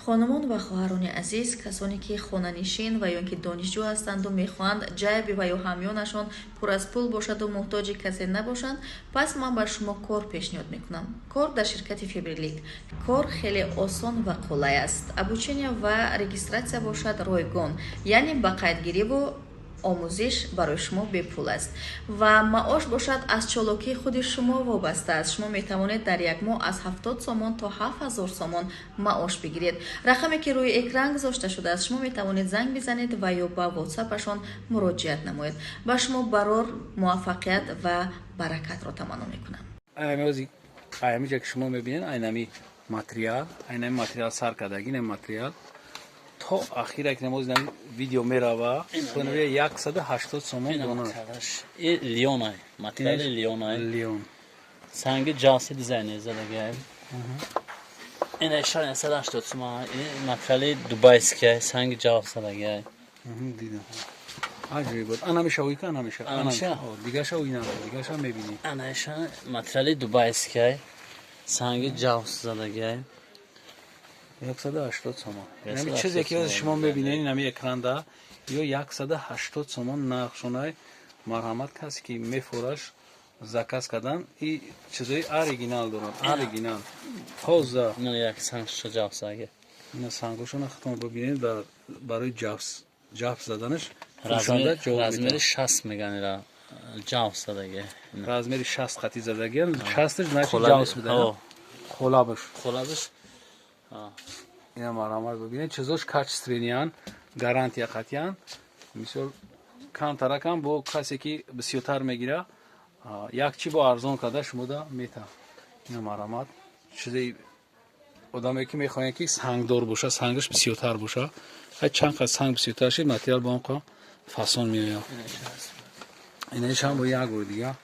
خانمان و خواهران عزیز، کسانی که خانه‌نشین و یا اینکه دانشجو هستند و میخواهند جیب و یا همیانشان پر از پول باشد و محتاج کسی نباشند، پس من بر شما کار پیشنهاد میکنم. کار در شرکت فیبرلیک. کار خیلی آسان و قلای است. ابوچینی و رجیستراسیا باشد رایگان، یعنی با قیدگیری و آموزش برای شما بپول است و معاش باشد از چالاکی خود شما وابسته است. شما می توانید در یک ماه از 70 سومان تا 7000 سومان معاش بگیرید. رقمی که روی اکران گذاشته شده است. شما می توانید زنگ بزنید و یا با واتساپشان مراجعت نمایید. با شما برار موفقیت و برکت را تمنا میکنم. اینمی که شما میبینید اینمی ماتریال سر کردگی ماتریال تا آخر یک نماز نمی ویدیو میرا کنه 180 سومون دونه. این لیون ماتریال لیون. سنگ جاسی دیزاینی زده. این اشاره 180 سومون. این ماتریال دوبایسکه سنگ جاسی زده. دیدم. عجیب بود. آن همیشه که همیشه. دیگه شو اینا دیگه شو میبینی. آن اشاره ماتریال دوبایسکه سنگ جاسی زده. 180 سومون. یعنی چیزی که شما میبینید اینمی اکراندا یا 180 سومون نقشونای مرحمت کسی که میفروش زکات کردن این چیزای اوریجینال دارن. اوریجینال. تازه. نه یک سنگ جاسی. این سنگشون ختم ببینید برای جاف زدنش رازمری 60 میگن را جاف زدگی. رازمری 60 خطی زدگی 60ش نشه جاف میدن. خلابش. اینا مرامات ببینید چیزاش کاچ استرینیان گارانتی خطیان مثلا کم ترکم با کسی که بسیارتر میگیره یک چی با ارزان کده شما دا میتا. اینا مرامات چیزی آدمی که میخواین که سنگدار باشه سنگش بسیارتر باشه هر چند قد سنگ بسیارتر شه ماتریال با اون فاسون میاد. اینش هم با یک گور دیگه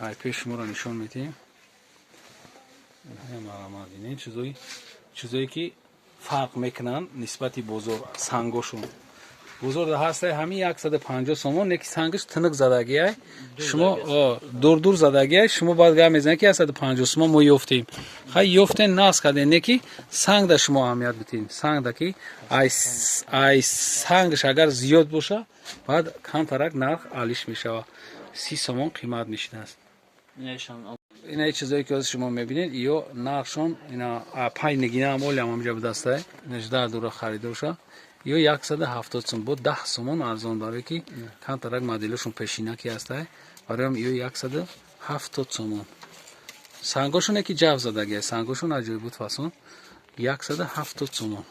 ای پیش شما رو نشون میدیم. اینا مرامات این چیزایی که فرق میکنن نسبت بزرگ سنگشون بزرگ هست همین 150 سومون یکی سنگش تنک زدگیه شما دور زدگیه شما باید گام میزنید که 150 سومون ما یافتیم خیلی یافتن ناس کردن یکی سنگ در شما اهمیت بدین سنگ دکی ای سنگش اگر زیاد باشه بعد کم ترک نرخ عالیش میشه 30 سومون قیمت میشه است. اینا چیزایی که شما میبینید یا نقشون اینا پای نگینه امولی هم اینجا به دسته نجدار دور خریده شه یا 170 سوم بود 10 سومون ارزان داره که کم ترک مدلشون پیشینه کی هسته برای هم یا 170 سومون سنگشون که جاف زدگی سنگشون عجیب بود فاسون 170 سومون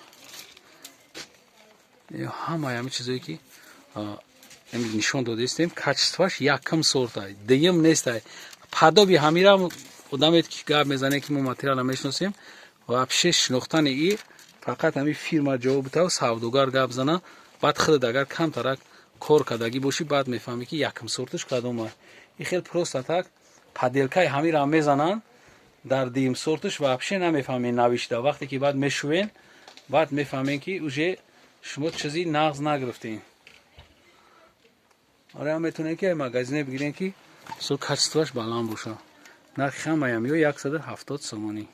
یا همه چیزایی که نشون داده استیم کاچستواش یکم سورتای دیم نیسته پادا بی همیرا آدمی که گاب میزنه که ما ماتریال میشناسیم و ابشه شناختن ای فقط همین فیرما جواب بده و سوداگر گاب زنه بعد خرید اگر کم ترک کار کردگی باشی بعد میفهمی که یکم سورتش کدومه این خیلی پروست اتاک پادلکای همیرا میزنن در دیم سورتش و ابشه نمیفهمین نوشته وقتی که بعد میشوین بعد میفهمین که اوجه شما چیزی نقض نگرفتین. آره هم میتونه که مغازه بگیرین که سو کاچستواش بالام باشه. نرخ هم یا 170 سومونی.